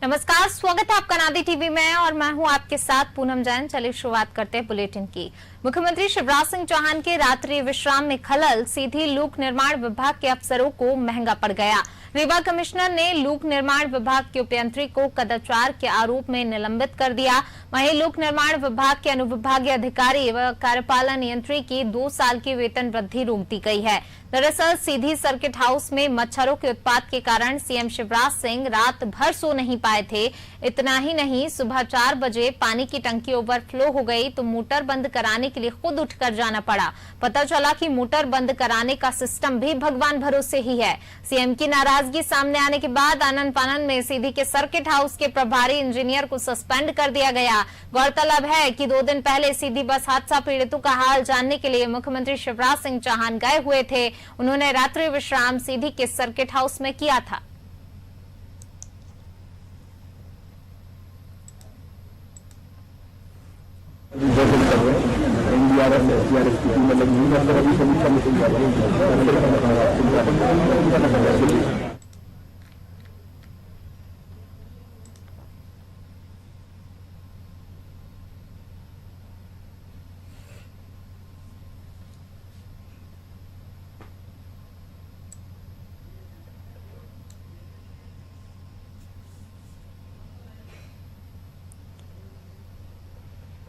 नमस्कार, स्वागत है आपका नादी टीवी में और मैं हूं आपके साथ पूनम जैन। चलिए शुरुआत करते हैं बुलेटिन की। मुख्यमंत्री शिवराज सिंह चौहान के रात्रि विश्राम में खलल सीधी लोक निर्माण विभाग के अफसरों को महंगा पड़ गया। रीवा कमिश्नर ने लोक निर्माण विभाग के उपयंत्री को कदाचार के आरोप में निलंबित कर दिया। वहीं लोक निर्माण विभाग के अनुविभागीय अधिकारी व कार्यपालन यंत्री की 2 साल की वेतन वृद्धि रोक दी गई है। दरअसल सीधी सर्किट हाउस में मच्छरों के उत्पात के कारण सीएम शिवराज सिंह रात भर सो नहीं पाए थे। इतना ही नहीं, सुबह 4 बजे पानी की टंकी ओवरफ्लो हो गई तो मोटर बंद कराने के लिए खुद उठकर जाना पड़ा। पता चला कि मोटर बंद कराने का सिस्टम भी भगवान भरोसे ही है। सीएम की नाराजगी सामने आने के बाद आनन फानन में सीधी के सर्किट हाउस के प्रभारी इंजीनियर को सस्पेंड कर दिया गया। गौरतलब है कि 2 दिन पहले सीधी बस हादसा पीड़ितों का हाल जानने के लिए मुख्यमंत्री शिवराज सिंह चौहान गए हुए थे। उन्होंने रात्रि विश्राम सीधी के सर्किट हाउस में किया था। NDRF, SDRF की टीम लगी हुई है। अभी समीक्षा मीटिंग कर रही है।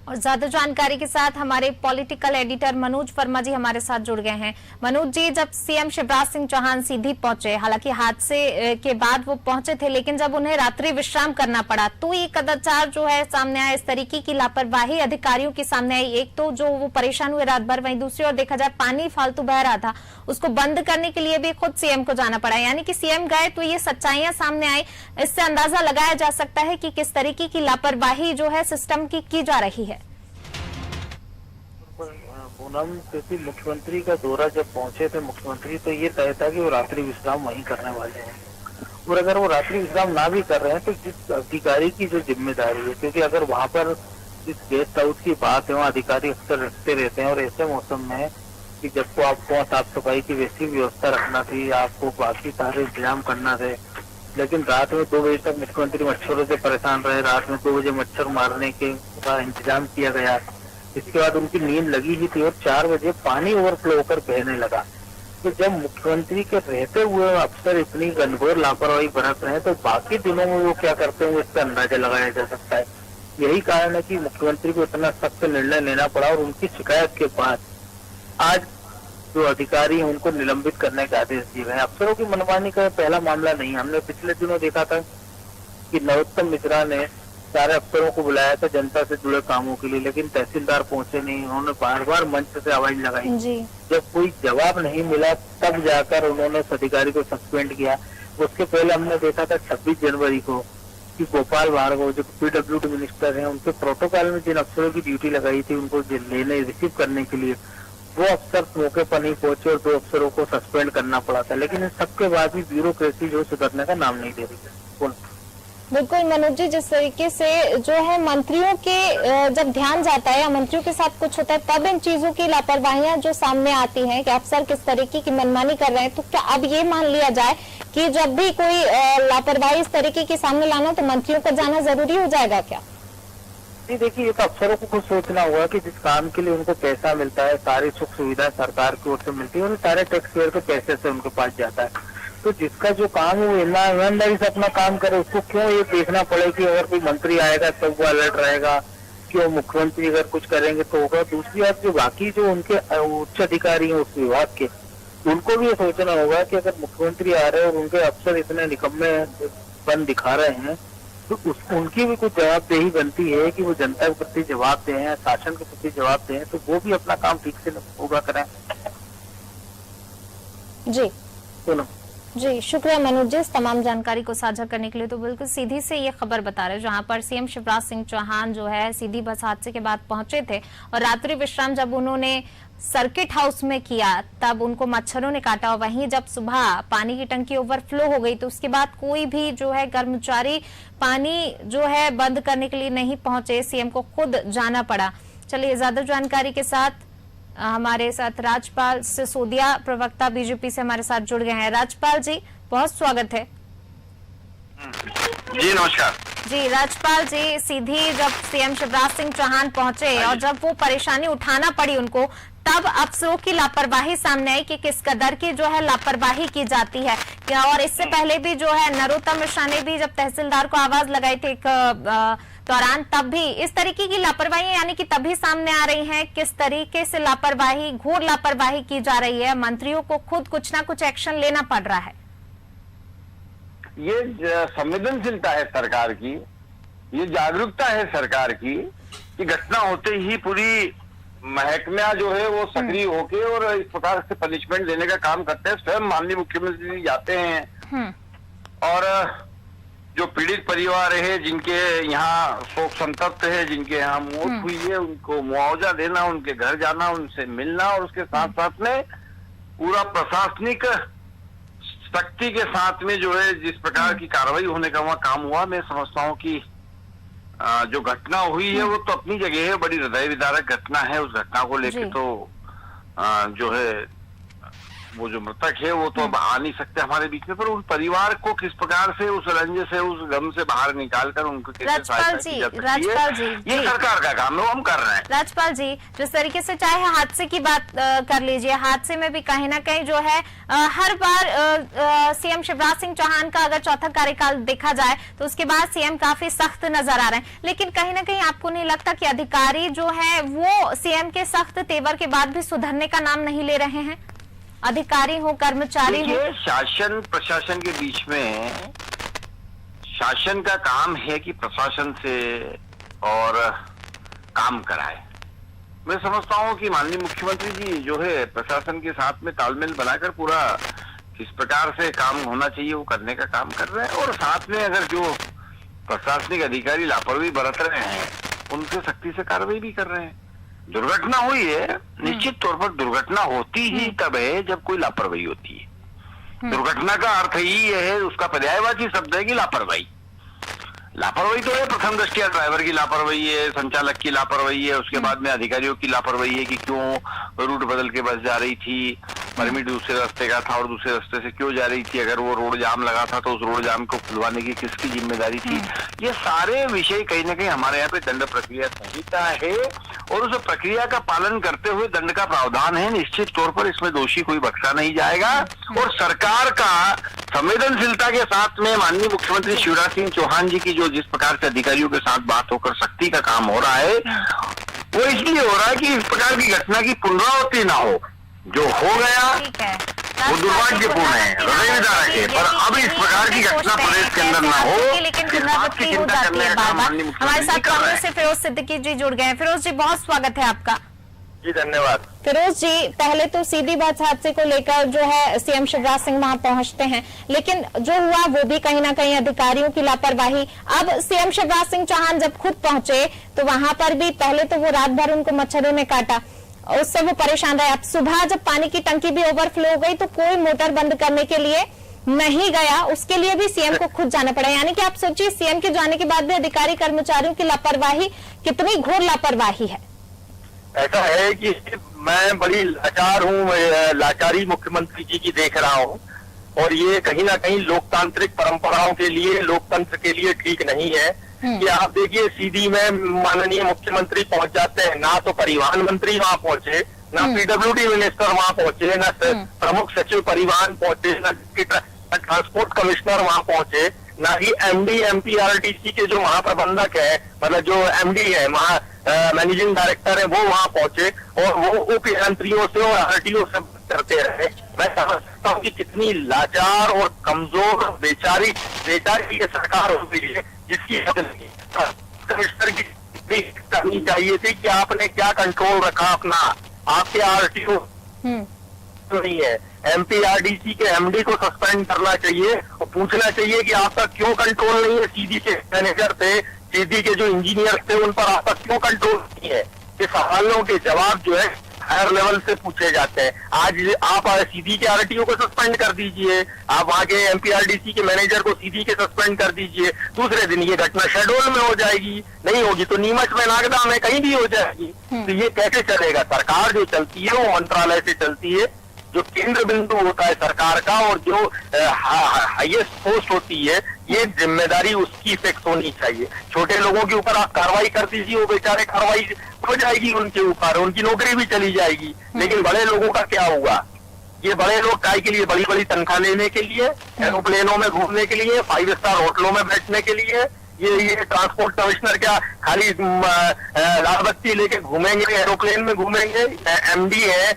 और ज्यादा जानकारी के साथ हमारे पॉलिटिकल एडिटर मनोज वर्मा जी हमारे साथ जुड़ गए हैं। मनोज जी, जब सीएम शिवराज सिंह चौहान सीधी पहुंचे, हालांकि हादसे के बाद वो पहुंचे थे, लेकिन जब उन्हें रात्रि विश्राम करना पड़ा तो ये कदाचार जो है सामने आया, इस तरीके की लापरवाही अधिकारियों के सामने आई। एक तो जो वो परेशान हुए रात भर, वहीं दूसरी ओर देखा जाए पानी फालतू बह रहा था, उसको बंद करने के लिए भी खुद सीएम को जाना पड़ा। यानी कि सीएम गए तो ये सच्चाइयां सामने आई। इससे अंदाजा लगाया जा सकता है कि किस तरीके की लापरवाही जो है सिस्टम की जा रही है। पूनम, क्योंकि मुख्यमंत्री का दौरा जब पहुंचे थे मुख्यमंत्री, तो ये तय था कि वो रात्रि विश्राम वहीं करने वाले हैं। और अगर वो रात्रि विश्राम ना भी कर रहे हैं तो जिस अधिकारी की जो जिम्मेदारी है, क्योंकि अगर वहां पर जिस गेस्ट हाउस की बात है वहाँ अधिकारी अक्सर रखते रहते हैं, और ऐसे मौसम में कि जब आपको साफ सफाई की वैसी व्यवस्था रखना थी, आपको बाकी सारे इंतजाम करना थे, लेकिन रात में 2 बजे तक मुख्यमंत्री मच्छरों से परेशान रहे। रात में 2 बजे मच्छर मारने के इंतजाम किया गया। इसके बाद उनकी नींद लगी ही थी और 4 बजे पानी ओवरफ्लो होकर बहने लगा। तो जब मुख्यमंत्री के रहते हुए अफसर इतनी घनघोर लापरवाही बरत रहे हैं तो बाकी दिनों में वो क्या करते हैं इसका अंदाजा लगाया जा सकता है। यही कारण है कि मुख्यमंत्री को इतना सख्त निर्णय लेना पड़ा और उनकी शिकायत के बाद आज जो अधिकारी हैं उनको निलंबित करने के आदेश दिए गए। अफसरों की मनमानी का पहला मामला नहीं, हमने पिछले दिनों देखा था कि नरोत्तम मिश्रा ने सारे अफसरों को बुलाया था जनता से जुड़े कामों के लिए, लेकिन तहसीलदार पहुंचे नहीं। उन्होंने बार-बार मंच से आवाज लगाई। जब कोई जवाब नहीं मिला तब जाकर उन्होंने उस अधिकारी को सस्पेंड किया। उसके पहले हमने देखा था 26 जनवरी को कि गोपाल भार्गव जो PWD मिनिस्टर हैं, उनके प्रोटोकॉल में जिन अफसरों की ड्यूटी लगाई थी उनको लेने रिसीव करने के लिए, वो अफसर मौके पर नहीं पहुंचे और 2 अफसरों को सस्पेंड करना पड़ा था। लेकिन इन सबके बाद भी ब्यूरोक्रेसी जो सुधरने का नाम नहीं ले रही है। बिल्कुल मनोज जी, जिस तरीके से जो है मंत्रियों के जब ध्यान जाता है या मंत्रियों के साथ कुछ होता है तब इन चीजों की लापरवाहियां जो सामने आती हैं कि अफसर किस तरीके की मनमानी कर रहे हैं, तो क्या अब ये मान लिया जाए कि जब भी कोई लापरवाही इस तरीके की सामने लाना तो मंत्रियों का जाना जरूरी हो जाएगा क्या? जी देखिए, ये तो अफसरों को खुद सोचना होगा कि जिस काम के लिए उनको पैसा मिलता है, सारी सुख सुविधा सरकार की ओर से मिलती है और सारे टैक्स पेयर के पैसे से उनके पास जाता है। तो जिसका जो काम है वो ईमानदारी से अपना काम करे, उसको क्यों ये देखना पड़े कि अगर कोई मंत्री आएगा तब वो अलर्ट रहेगा, क्यों मुख्यमंत्री अगर कुछ करेंगे तो होगा। दूसरी बात, जो बाकी जो उनके उच्च अधिकारी हैं उस विभाग के, उनको भी ये सोचना होगा कि अगर मुख्यमंत्री आ रहे हैं और उनके अफसर इतने निकम्मे बन दिखा रहे हैं तो उनकी भी कुछ जवाबदेही बनती है कि वो जनता के प्रति जवाब दें, शासन के प्रति जवाब दें, तो वो भी अपना काम ठीक से होगा करें। जी सुनो जी, शुक्रिया मनोज जी इस तमाम जानकारी को साझा करने के लिए। तो बिल्कुल सीधी से ये खबर बता रहे जहां पर सीएम शिवराज सिंह चौहान जो है सीधी बस हादसे के बाद पहुंचे थे और रात्रि विश्राम जब उन्होंने सर्किट हाउस में किया तब उनको मच्छरों ने काटा। और वहीं जब सुबह पानी की टंकी ओवरफ्लो हो गई तो उसके बाद कोई भी जो है कर्मचारी पानी जो है बंद करने के लिए नहीं पहुंचे, सीएम को खुद जाना पड़ा। चलिए ज्यादा जानकारी के साथ हमारे साथ राजपाल सिसोदिया प्रवक्ता बीजेपी से हमारे साथ जुड़ गए हैं। राजपाल जी, बहुत स्वागत है। जी नमस्कार जी राज्यपाल जी, सीधी जब सीएम शिवराज सिंह चौहान पहुंचे और जब वो परेशानी उठाना पड़ी उनको, तब अफसरों की लापरवाही सामने आई कि किस कदर की जो है लापरवाही की जाती है। और इससे पहले भी जो है नरोत्तम मिश्रा ने भी जब तहसीलदार को आवाज लगाई थी एक दौरान, तब भी इस तरीके की लापरवाही यानी कि तभी सामने आ रही है। किस तरीके से लापरवाही, घोर लापरवाही की जा रही है, मंत्रियों को खुद कुछ ना कुछ एक्शन लेना पड़ रहा है। ये संवेदनशीलता है सरकार की, ये जागरूकता है सरकार की कि घटना होते ही पूरी महकमा जो है वो सक्रिय होके और इस प्रकार से पनिशमेंट देने का काम करते हैं। स्वयं माननीय मुख्यमंत्री जी जाते हैं और जो पीड़ित परिवार है, जिनके यहाँ शोक संतप्त है, जिनके यहाँ मौत हुई है, उनको मुआवजा देना, उनके घर जाना, उनसे मिलना और उसके साथ साथ में पूरा प्रशासनिक शक्ति के साथ में जो है जिस प्रकार की कार्रवाई होने का वहाँ काम हुआ, मैं समझता हूँ कि जो घटना हुई है वो तो अपनी जगह है, बड़ी हृदय विदारक घटना है। उस घटना को लेकर तो जो है वो जो मृतक है वो तो अब आ नहीं सकते हमारे बीच में, पर उन परिवार को किस प्रकार से उस रंज से, उस गम से बाहर निकालकर उनको कैसे राज्यपाल जी, ये सरकार का काम है, वो हम कर रहे हैं। राज्यपाल जी, जिस तरीके से चाहे हादसे की बात कर लीजिए, हादसे में भी कहीं ना कहीं जो है हर बार सीएम शिवराज सिंह चौहान का अगर चौथा कार्यकाल देखा जाए तो उसके बाद सीएम काफी सख्त नजर आ रहे हैं, लेकिन कहीं ना कहीं आपको नहीं लगता कि अधिकारी जो है वो सीएम के सख्त तेवर के बाद भी सुधरने का नाम नहीं ले रहे हैं? अधिकारी हो, कर्मचारी हो, शासन प्रशासन के बीच में शासन का काम है कि प्रशासन से और काम कराए। मैं समझता हूं कि माननीय मुख्यमंत्री जी जो है प्रशासन के साथ में तालमेल बनाकर पूरा किस प्रकार से काम होना चाहिए वो करने का काम कर रहे हैं, और साथ में अगर जो प्रशासनिक अधिकारी लापरवाही बरत रहे हैं उनसे सख्ती से कार्रवाई भी कर रहे हैं। दुर्घटना हुई है, निश्चित तौर पर दुर्घटना होती ही तब है जब कोई लापरवाही होती है। दुर्घटना का अर्थ ही है, उसका पर्यायवाची शब्द है कि लापरवाही। लापरवाही तो है, प्रथम दृष्टया ड्राइवर की लापरवाही है, संचालक की लापरवाही है, उसके बाद में अधिकारियों की लापरवाही है कि क्यों रूट बदल के बस जा रही थी, परमिट दूसरे रास्ते का था और दूसरे रास्ते से क्यों जा रही थी, अगर वो रोड जाम लगा था तो उस रोड जाम को खुलवाने की किसकी जिम्मेदारी थी। ये सारे विषय कहीं ना कहीं हमारे यहाँ पे दंड प्रक्रिया संहिता है और उस प्रक्रिया का पालन करते हुए दंड का प्रावधान है। निश्चित तौर पर इसमें दोषी कोई बख्शा नहीं जाएगा और सरकार का संवेदनशीलता के साथ में माननीय मुख्यमंत्री शिवराज सिंह चौहान जी की जो जिस प्रकार से अधिकारियों के साथ बात होकर सख्ती का काम हो रहा है वो इसलिए हो रहा है कि इस प्रकार की घटना की पुनरावृत्ति ना हो। जो हो गया वो दुर्भाग्यपूर्ण है, हृदय विदारक है, पर अब इस प्रकार की घटना प्रदेश के अंदर ना हो, लेकिन पुनरावृत्ति हो जाती है बार बार। हमारे साथ कांग्रेस से फिरोज सिद्दीकी जी जुड़ गए हैं। फिरोज जी, बहुत स्वागत है आपका। जी धन्यवाद। फिरोज जी, पहले तो सीधी बात हादसे को लेकर जो है सीएम शिवराज सिंह वहां पहुंचते हैं, लेकिन जो हुआ वो भी कहीं ना कहीं अधिकारियों की लापरवाही। अब सीएम शिवराज सिंह चौहान जब खुद पहुंचे तो वहां पर भी पहले तो वो रात भर उनको मच्छरों ने काटा, उससे वो परेशान रहे। अब सुबह जब पानी की टंकी भी ओवरफ्लो हो गई तो कोई मोटर बंद करने के लिए नहीं गया, उसके लिए भी सीएम को खुद जाना पड़ा। यानी कि आप सोचिए, सीएम के जाने के बाद भी अधिकारी कर्मचारियों की लापरवाही कितनी घोर लापरवाही है। ऐसा है कि मैं बड़ी लाचार हूँ, लाचारी मुख्यमंत्री जी की देख रहा हूँ और ये कहीं ना कहीं लोकतांत्रिक परंपराओं के लिए, लोकतंत्र के लिए ठीक नहीं है कि आप देखिए सीधी में माननीय मुख्यमंत्री पहुंच जाते हैं, ना तो परिवहन मंत्री वहां पहुंचे, ना पीडब्ल्यूडी मिनिस्टर वहां पहुंचे, ना प्रमुख सचिव परिवहन पहुंचे, ना ट्रांसपोर्ट कमिश्नर वहां पहुंचे, ना ही एमडी एमपीआरटीसी के जो महाप्रबंधक है, मतलब जो एमडी है, मैनेजिंग डायरेक्टर है, वो वहां पहुंचे और वो उप यंत्रियों से और आरटीओ से करते रहे। मैं समझ सकता हूँ कि कितनी लाचार और कमजोर बेचारी ये सरकार हो गई है, जिसकी कमिश्नर की करनी चाहिए थी कि आपने क्या कंट्रोल रखा अपना, आपके आरटीओ नहीं है, एमपीआरडीसी के एमडी को सस्पेंड करना चाहिए और पूछना चाहिए कि आपका क्यों कंट्रोल नहीं है, सीधी के मैनेजर थे, सीधी के जो इंजीनियर थे उन पर आपका क्यों कंट्रोल नहीं है। ये सवालों के जवाब जो है हायर लेवल से पूछे जाते हैं। आज आप सीधी के आरटीओ को सस्पेंड कर दीजिए, आप वहां के एमपीआरडीसी के मैनेजर को सीधी के सस्पेंड कर दीजिए, दूसरे दिन ये घटना शेड्यूल में हो जाएगी, नहीं होगी तो नीमच में, नागदा में, कहीं भी हो जाएगी। तो ये कैसे चलेगा? सरकार जो चलती है वो मंत्रालय से चलती है, जो केंद्र बिंदु होता है सरकार का और जो हाईएस्ट पोस्ट होती है ये जिम्मेदारी उसकी फिक्स होनी चाहिए। छोटे लोगों के ऊपर आप कार्रवाई कर दीजिए, वो बेचारे कार्रवाई हो जाएगी उनके ऊपर, उनकी नौकरी भी चली जाएगी। लेकिन बड़े लोगों का क्या होगा? ये बड़े लोग काय के लिए? बड़ी बड़ी तनख्वाह लेने के लिए, एरोप्लेनों में घूमने के लिए, 5 स्टार होटलों में बैठने के लिए। ये ट्रांसपोर्ट कमिश्नर क्या खाली लाल बत्ती लेके घूमेंगे, एरोप्लेन में घूमेंगे? एमडी है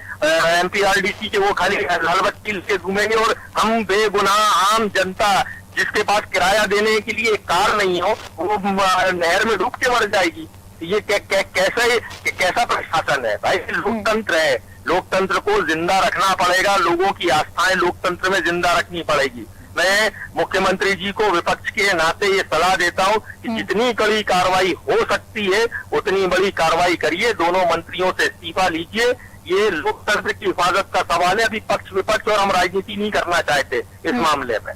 एमपीआरडीसी के, वो खाली लाल बत्ती लेके घूमेंगे, और हम बेगुनाह आम जनता जिसके पास किराया देने के लिए कार नहीं हो, वो नहर में डूब के मर जाएगी। ये कैसा प्रशासन है भाई? लोकतंत्र है, लोकतंत्र को जिंदा रखना पड़ेगा, लोगों की आस्थाएं लोकतंत्र में जिंदा रखनी पड़ेगी। मैं मुख्यमंत्री जी को विपक्ष के नाते ये सलाह देता हूं कि जितनी कड़ी कार्रवाई हो सकती है उतनी बड़ी कार्रवाई करिए, दोनों मंत्रियों से इस्तीफा लीजिए। ये लोकतंत्र की हिफाजत का सवाल है। अभी पक्ष विपक्ष और हम राजनीति नहीं करना चाहते इस मामले में।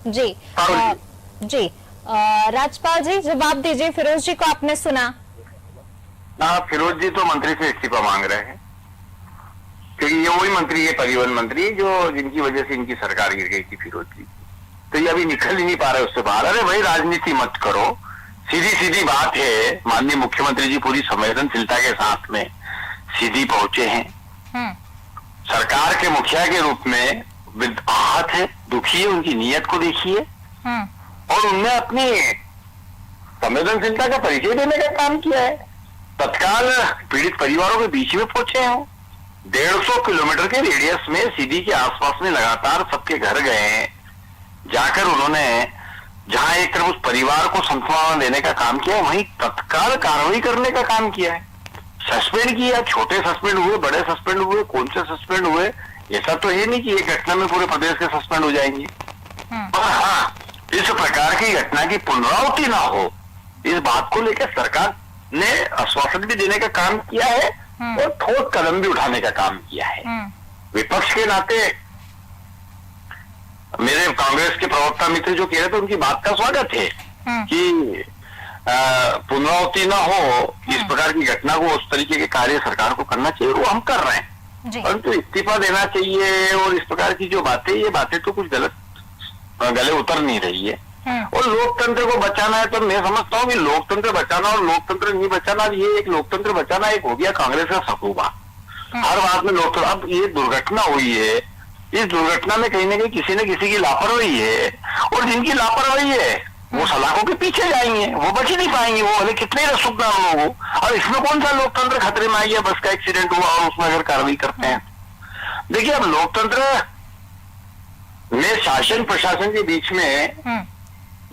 जी जी राजपाल जी जवाब दीजिए। फिरोज जी को आपने सुना? फिरोज जी तो मंत्री से इस्तीफा मांग रहे हैं, क्योंकि ये वही मंत्री है, परिवहन मंत्री, जो जिनकी वजह से इनकी सरकार गिर गई थी, फिरोज जी। तो ये अभी निकल ही नहीं पा रहे उससे बाहर। अरे भाई राजनीति मत करो, सीधी सीधी बात है। माननीय मुख्यमंत्री जी पूरी संवेदनशीलता के साथ में सीधी पहुंचे हैं। सरकार के मुखिया के रूप में आहत है, दुखी है, उनकी नीयत को देखिए, और उनने अपनी संवेदनशीलता का परिचय देने का काम किया है। तत्काल पीड़ित परिवारों के बीच में पहुंचे हैं। 150 किलोमीटर के रेडियस में सीधी के आसपास में लगातार सबके घर गए हैं। जाकर उन्होंने जहां एक तरफ उस परिवार को सांत्वना देने का काम किया, वहीं तत्काल कार्रवाई करने का काम किया है। सस्पेंड किया, छोटे सस्पेंड हुए, बड़े सस्पेंड हुए, कौन से सस्पेंड हुए, ऐसा तो है नहीं कि एक घटना में पूरे प्रदेश के सस्पेंड हो जाएंगे। और हाँ, इस प्रकार की घटना की पुनरावृत्ति ना हो, इस बात को लेकर सरकार ने आश्वासन भी देने का काम किया है और ठोस कदम भी उठाने का काम किया है। विपक्ष के नाते मेरे कांग्रेस के प्रवक्ता मित्र जो कह रहे थे उनकी बात का स्वागत है कि पुनरावृत्ति ना हो, इस प्रकार की घटना को, उस तरीके के कार्य सरकार को करना चाहिए, वो हम कर रहे हैं। परंतु इस्तीफा देना चाहिए और इस प्रकार की जो बातें, ये बातें तो कुछ गले उतर नहीं रही है। और लोकतंत्र को बचाना है तो मैं समझता हूँ कि लोकतंत्र बचाना और लोकतंत्र नहीं बचाना, ये एक लोकतंत्र बचाना एक हो गया कांग्रेस का सपूबा। हर बात में लोकतंत्र। अब ये दुर्घटना हुई है, इस दुर्घटना में कहीं ना कहीं किसी न किसी की लापरवाही है, और जिनकी लापरवाही है वो सलाखों के पीछे जाएंगे, वो बच ही नहीं पाएंगे, वो भले कितने रसूखदार लोग हो। और इसमें कौन सा लोकतंत्र खतरे में आ गया? बस का एक्सीडेंट हुआ और उसमें अगर कार्रवाई करते हैं। देखिए, अब लोकतंत्र में शासन प्रशासन के बीच में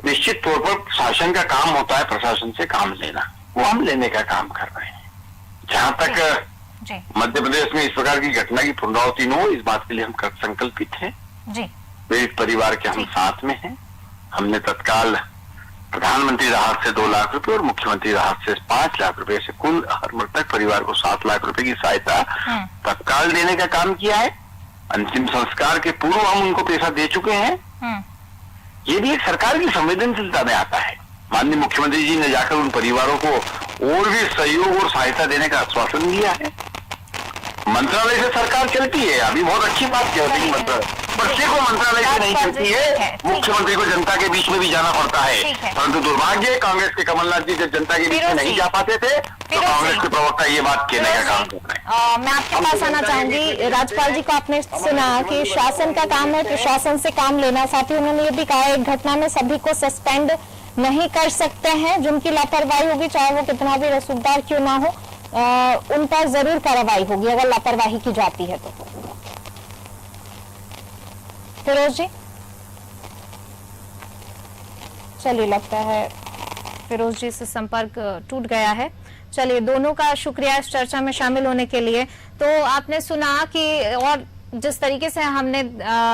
निश्चित तौर पर शासन का काम होता है प्रशासन से काम लेना, वो हम लेने का काम कर रहे हैं। जहां तक मध्य प्रदेश में इस प्रकार की घटना की पुनरावृत्ति न हो, इस बात के लिए हम संकल्पित हैं। पीड़ित परिवार के हम साथ में हैं। हमने तत्काल प्रधानमंत्री राहत से 2 लाख रुपए और मुख्यमंत्री राहत से 5 लाख रुपए से कुल हर मृतक परिवार को 7 लाख रुपए की सहायता तत्काल देने का काम किया है। अंतिम संस्कार के पूर्व हम उनको पैसा दे चुके हैं। ये भी एक सरकार की संवेदनशीलता में आता है। माननीय मुख्यमंत्री जी ने जाकर उन परिवारों को और भी सहयोग और सहायता देने का आश्वासन दिया है। मंत्रालय से सरकार चलती है, अभी बहुत अच्छी बात क्या होती है, बच्चे को मंत्रालय से नहीं चलती है, मुख्यमंत्री को जनता के बीच में भी जाना पड़ता है। परंतु दुर्भाग्य कांग्रेस के कमलनाथ जी जब जनता के बीच में नहीं जा पाते थे तो कांग्रेस के प्रवक्ता ये बात कहने का काम कर रहे हैं। मैं आपके पास आना चाहूंगी। राज्यपाल जी को आपने सुना कि शासन का काम है प्रशासन से काम लेना, साथ ही उन्होंने ये भी कहा एक घटना में सभी को सस्पेंड नहीं कर सकते हैं, जिनकी लापरवाही होगी चाहे वो कितना भी रसूखदार क्यों ना हो, उन पर जरूर कार्रवाई होगी अगर लापरवाही की जाती है तो। फिरोज जी, चलिए लगता है फिरोज जी से संपर्क टूट गया है। चलिए, दोनों का शुक्रिया इस चर्चा में शामिल होने के लिए। तो आपने सुना कि और जिस तरीके से हमने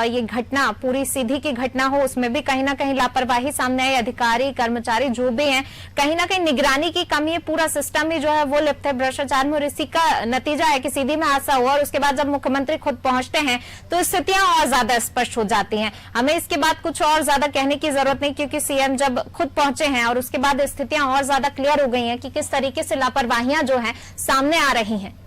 ये घटना पूरी सीधी की घटना हो, उसमें भी कहीं ना कहीं लापरवाही सामने आई। अधिकारी कर्मचारी जो भी हैं, कहीं ना कहीं निगरानी की कमी है, पूरा सिस्टम ही जो है वो लिप्त है भ्रष्टाचार में। और इसी का नतीजा है कि सीधी में हादसा हुआ और उसके बाद जब मुख्यमंत्री खुद पहुंचते हैं तो स्थितियां और ज्यादा स्पष्ट हो जाती हैं। हमें इसके बाद कुछ और ज्यादा कहने की जरूरत नहीं, क्योंकि सीएम जब खुद पहुंचे हैं और उसके बाद स्थितियां और ज्यादा क्लियर हो गई हैं कि किस तरीके से लापरवाहियां जो है सामने आ रही हैं।